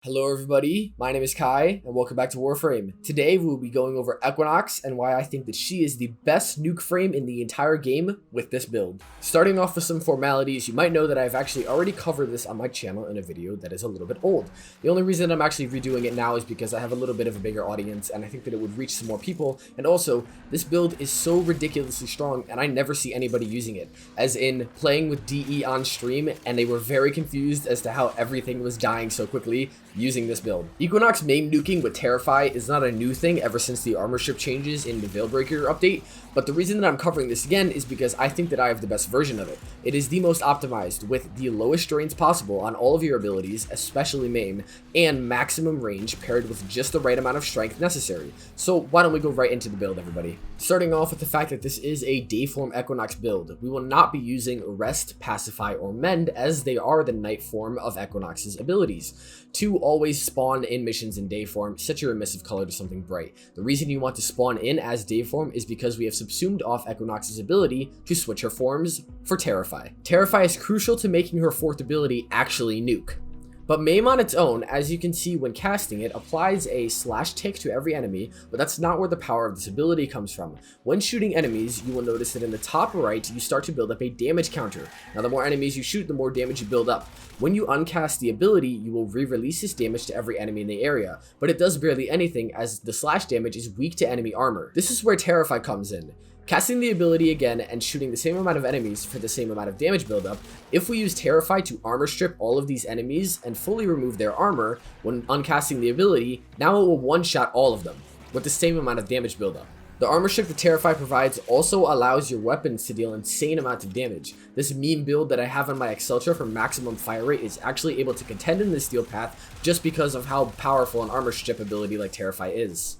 Hello everybody, my name is Kai, and welcome back to Warframe. Today we will be going over Equinox and why I think that she is the best nuke frame in the entire game with this build. Starting off with some formalities, you might know that I've actually already covered this on my channel in a video that is a little bit old. The only reason I'm actually redoing it now is because I have a little bit of a bigger audience and I think that it would reach some more people, and also, this build is so ridiculously strong and I never see anybody using it. As in, playing with DE on stream and they were very confused as to how everything was dying so quickly using this build. Equinox main nuking with Terrify is not a new thing ever since the armor strip changes in the Veilbreaker update, but the reason that I'm covering this again is because I think that I have the best version of it. It is the most optimized with the lowest drains possible on all of your abilities, especially main, and maximum range paired with just the right amount of strength necessary. So why don't we go right into the build, everybody? Starting off with the fact that this is a Dayform Equinox build. We will not be using Rest, Pacify, or Mend as they are the night form of Equinox's abilities. To always spawn in missions in day form, set your emissive color to something bright. The reason you want to spawn in as day form is because we have subsumed off Equinox's ability to switch her forms for Terrify. Terrify is crucial to making her fourth ability actually nuke. But MAME on its own, as you can see when casting it, applies a slash tick to every enemy, but that's not where the power of this ability comes from. When shooting enemies, you will notice that in the top right, you start to build up a damage counter. Now the more enemies you shoot, the more damage you build up. When you uncast the ability, you will re-release this damage to every enemy in the area, but it does barely anything as the slash damage is weak to enemy armor. This is where Terrify comes in. Casting the ability again and shooting the same amount of enemies for the same amount of damage buildup, if we use Terrify to armor strip all of these enemies and fully remove their armor when uncasting the ability, now it will one-shot all of them with the same amount of damage buildup. The armor strip that Terrify provides also allows your weapons to deal insane amounts of damage. This meme build that I have on my Excel chart for maximum fire rate is actually able to contend in this steel path just because of how powerful an armor strip ability like Terrify is.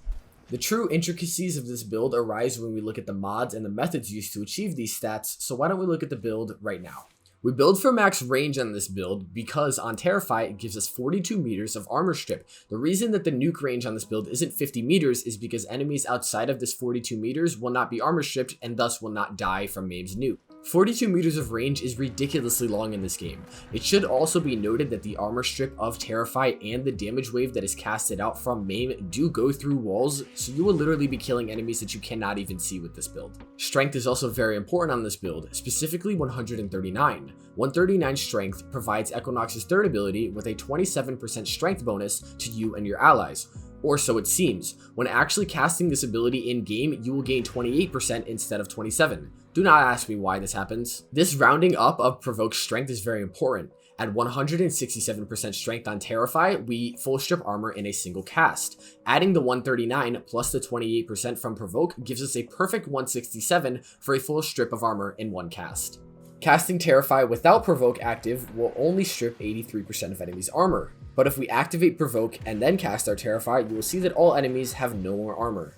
The true intricacies of this build arise when we look at the mods and the methods used to achieve these stats, so why don't we look at the build right now. We build for max range on this build because on Terrify it gives us 42 meters of armor strip. The reason that the nuke range on this build isn't 50 meters is because enemies outside of this 42 meters will not be armor stripped and thus will not die from MAME's nuke. 42 meters of range is ridiculously long in this game. It should also be noted that the armor strip of Terrify and the damage wave that is casted out from MAME do go through walls, so you will literally be killing enemies that you cannot even see with this build. Strength is also very important on this build, specifically 139. 139 strength provides Equinox's third ability with a 27% strength bonus to you and your allies. Or so it seems. When actually casting this ability in-game, you will gain 28% instead of 27%. Do not ask me why this happens. This rounding up of provoked strength is very important. At 167% strength on Terrify, we full strip armor in a single cast. Adding the 139 plus the 28% from provoke gives us a perfect 167 for a full strip of armor in one cast. Casting Terrify without provoke active will only strip 83% of enemies' armor. But if we activate provoke and then cast our Terrify, you will see that all enemies have no more armor.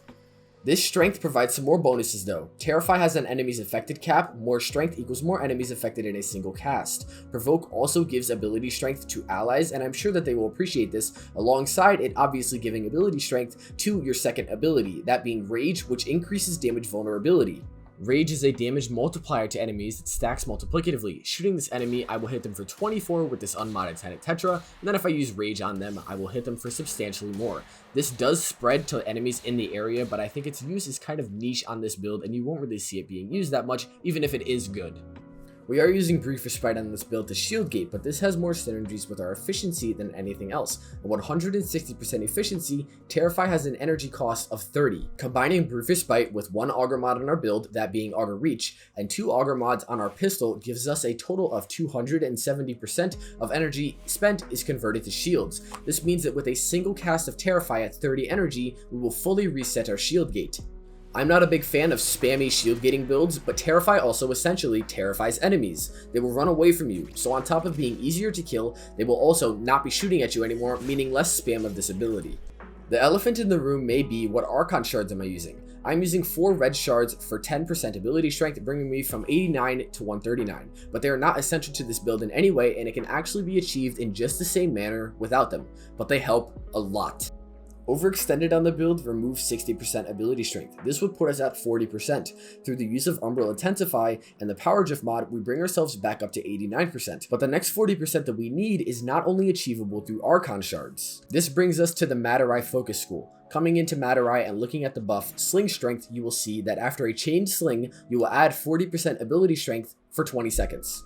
This strength provides some more bonuses though. Terrify has an enemies affected cap, more strength equals more enemies affected in a single cast. Provoke also gives ability strength to allies, and I'm sure that they will appreciate this, alongside it obviously giving ability strength to your second ability, that being Rage, which increases damage vulnerability. Rage is a damage multiplier to enemies that stacks multiplicatively. Shooting this enemy, I will hit them for 24 with this unmodded Tenet Tetra, and then if I use Rage on them, I will hit them for substantially more. This does spread to enemies in the area, but I think its use is kind of niche on this build, and you won't really see it being used that much, even if it is good. We are using Brief Respite on this build to shield gate, but this has more synergies with our efficiency than anything else. At 160% efficiency, Terrify has an energy cost of 30. Combining Brief Respite with one auger mod on our build, that being Auger Reach, and two auger mods on our pistol gives us a total of 270% of energy spent is converted to shields. This means that with a single cast of Terrify at 30 energy, we will fully reset our shield gate. I'm not a big fan of spammy shield gating builds, but Terrify also essentially terrifies enemies. They will run away from you, so on top of being easier to kill, they will also not be shooting at you anymore, meaning less spam of this ability. The elephant in the room may be, what Archon shards am I using? I'm using 4 red shards for 10% ability strength, bringing me from 89 to 139, but they are not essential to this build in any way, and it can actually be achieved in just the same manner without them, but they help a lot. Overextended on the build removes 60% ability strength. This would put us at 40%. Through the use of Umbral Intensify and the Power Drift mod, we bring ourselves back up to 89%. But the next 40% that we need is not only achievable through Archon Shards. This brings us to the Matarai Focus School. Coming into Matarai and looking at the buff Sling Strength, you will see that after a chained sling, you will add 40% ability strength for 20 seconds.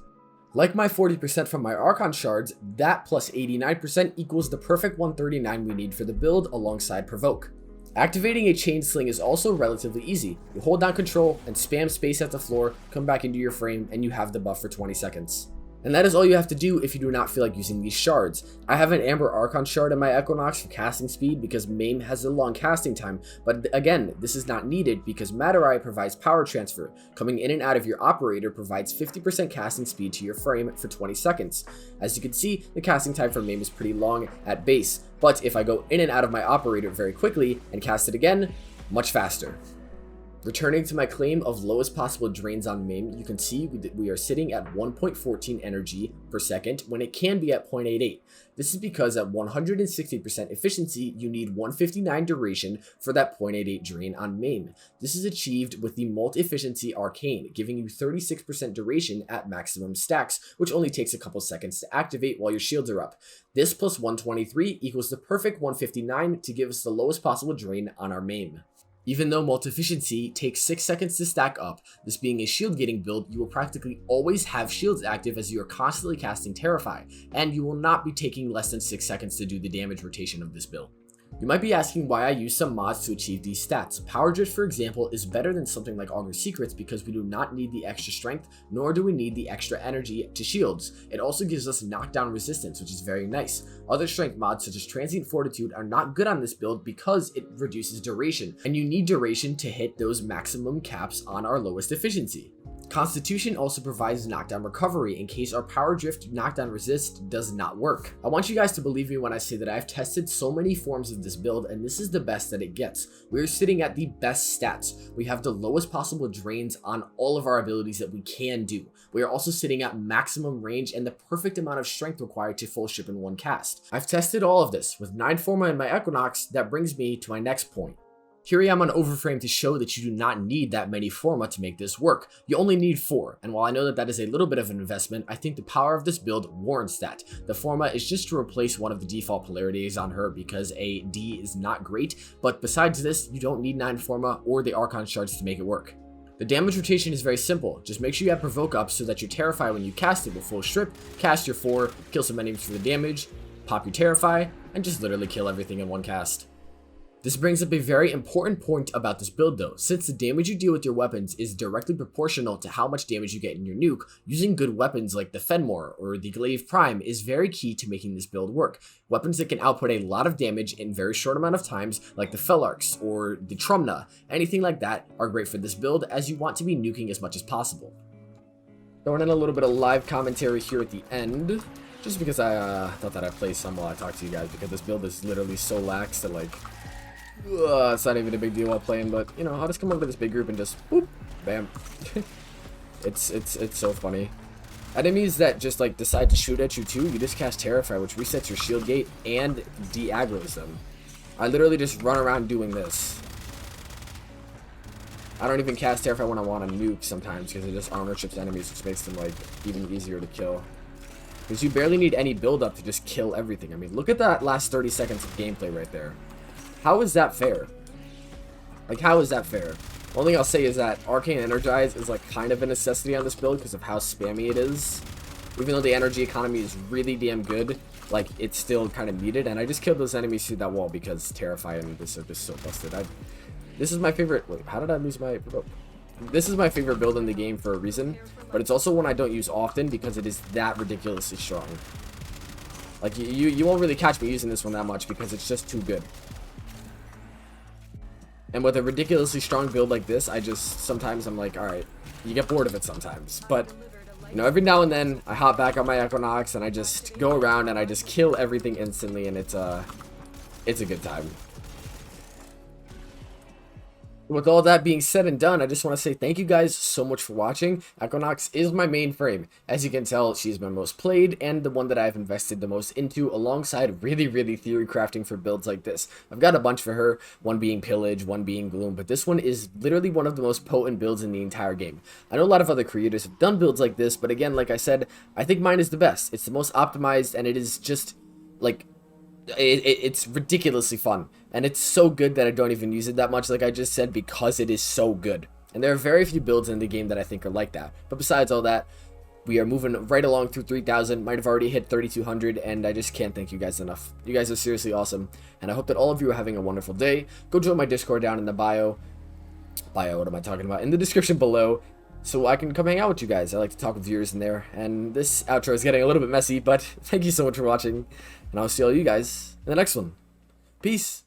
Like my 40% from my Archon Shards, that plus 89% equals the perfect 139 we need for the build alongside Provoke. Activating a chain sling is also relatively easy. You hold down control and spam space at the floor, come back into your frame, and you have the buff for 20 seconds. And that is all you have to do if you do not feel like using these shards. I have an Amber Archon shard in my Equinox for casting speed because MAME has a long casting time, but again, this is not needed because Matarai provides power transfer. Coming in and out of your operator provides 50% casting speed to your frame for 20 seconds. As you can see, the casting time for MAME is pretty long at base, but if I go in and out of my operator very quickly and cast it again, much faster. Returning to my claim of lowest possible drains on MAME, you can see that we are sitting at 1.14 energy per second when it can be at 0.88. This is because at 160% efficiency, you need 159 duration for that 0.88 drain on MAME. This is achieved with the Multi-Efficiency Arcane, giving you 36% duration at maximum stacks, which only takes a couple seconds to activate while your shields are up. This plus 123 equals the perfect 159 to give us the lowest possible drain on our MAME. Even though multi-efficiency takes 6 seconds to stack up, this being a shield gating build, you will practically always have shields active as you are constantly casting Terrify, and you will not be taking less than 6 seconds to do the damage rotation of this build. You might be asking why I use some mods to achieve these stats. Power Drift, for example, is better than something like Augur Secrets because we do not need the extra strength, nor do we need the extra energy to shields. It also gives us knockdown resistance, which is very nice. Other strength mods such as Transient Fortitude are not good on this build because it reduces duration, and you need duration to hit those maximum caps on our lowest efficiency. Constitution also provides knockdown recovery in case our Power Drift knockdown resist does not work. I want you guys to believe me when I say that I've tested so many forms of this build and this is the best that it gets. We're sitting at the best stats. We have the lowest possible drains on all of our abilities that we can do. We are also sitting at maximum range and the perfect amount of strength required to full ship in one cast. I've tested all of this with 9 Forma in my Equinox. That brings me to my next point. Here I am on Overframe to show that you do not need that many Forma to make this work. You only need 4, and while I know that that is a little bit of an investment, I think the power of this build warrants that. The Forma is just to replace one of the default polarities on her because a D is not great, but besides this, you don't need 9 Forma or the Archon Shards to make it work. The damage rotation is very simple. Just make sure you have Provoke up so that your Terrify when you cast it will full strip, cast your 4, kill some enemies for the damage, pop your Terrify, and just literally kill everything in one cast. This brings up a very important point about this build though. Since the damage you deal with your weapons is directly proportional to how much damage you get in your nuke, using good weapons like the Fenmore or the Glaive Prime is very key to making this build work. Weapons that can output a lot of damage in very short amount of times like the Felarx or the Trumna, anything like that are great for this build as you want to be nuking as much as possible. Throwing in a little bit of live commentary here at the end, just because I thought that I'd play some while I talk to you guys because this build is literally so lax that like, it's not even a big deal while playing, but you know, I'll just come over to this big group and just boop, bam. it's so funny. Enemies that just like decide to shoot at you too, you just cast Terrify, which resets your shield gate and de-aggroes them. I literally just run around doing this. I don't even cast Terrify when I want to nuke sometimes because it just armor chips enemies, which makes them like even easier to kill. Because you barely need any build up to just kill everything. I mean, look at that last 30 seconds of gameplay right there. How is that fair? Like, how is that fair? Only thing I'll say is that Arcane Energize is like kind of a necessity on this build because of how spammy it is. Even though the energy economy is really damn good, like, it's still kind of needed. And I just killed those enemies through that wall because Terrify and this are just so busted. This is my favorite. Wait, how did I lose my provoke? This is my favorite build in the game for a reason, but it's also one I don't use often because it is that ridiculously strong. Like, you won't really catch me using this one that much because it's just too good. And with a ridiculously strong build like this, sometimes I'm like, alright, you get bored of it sometimes. But, you know, every now and then, I hop back on my Equinox and I just go around and I just kill everything instantly and it's a good time. With all that being said and done, I just want to say thank you guys so much for watching. Equinox is my main frame. As you can tell, she's my most played and the one that I've invested the most into, alongside really theory crafting for builds like this. I've got a bunch for her, one being Pillage, one being Gloom, but this one is literally one of the most potent builds in the entire game. I know a lot of other creators have done builds like this, but again, like I said, I think mine is the best. It's the most optimized, and it is just, like, it's ridiculously fun, and it's so good that I don't even use it that much, like I just said, because it is so good. And there are very few builds in the game that I think are like that. But besides all that, we are moving right along through 3,000, might have already hit 3,200, and I just can't thank you guys enough. You guys are seriously awesome, and I hope that all of you are having a wonderful day. Go join my Discord down in the bio, what am I talking about, in the description below, so I can come hang out with you guys. I like to talk with viewers in there, and this outro is getting a little bit messy, but thank you so much for watching, and I'll see all you guys in the next one. Peace.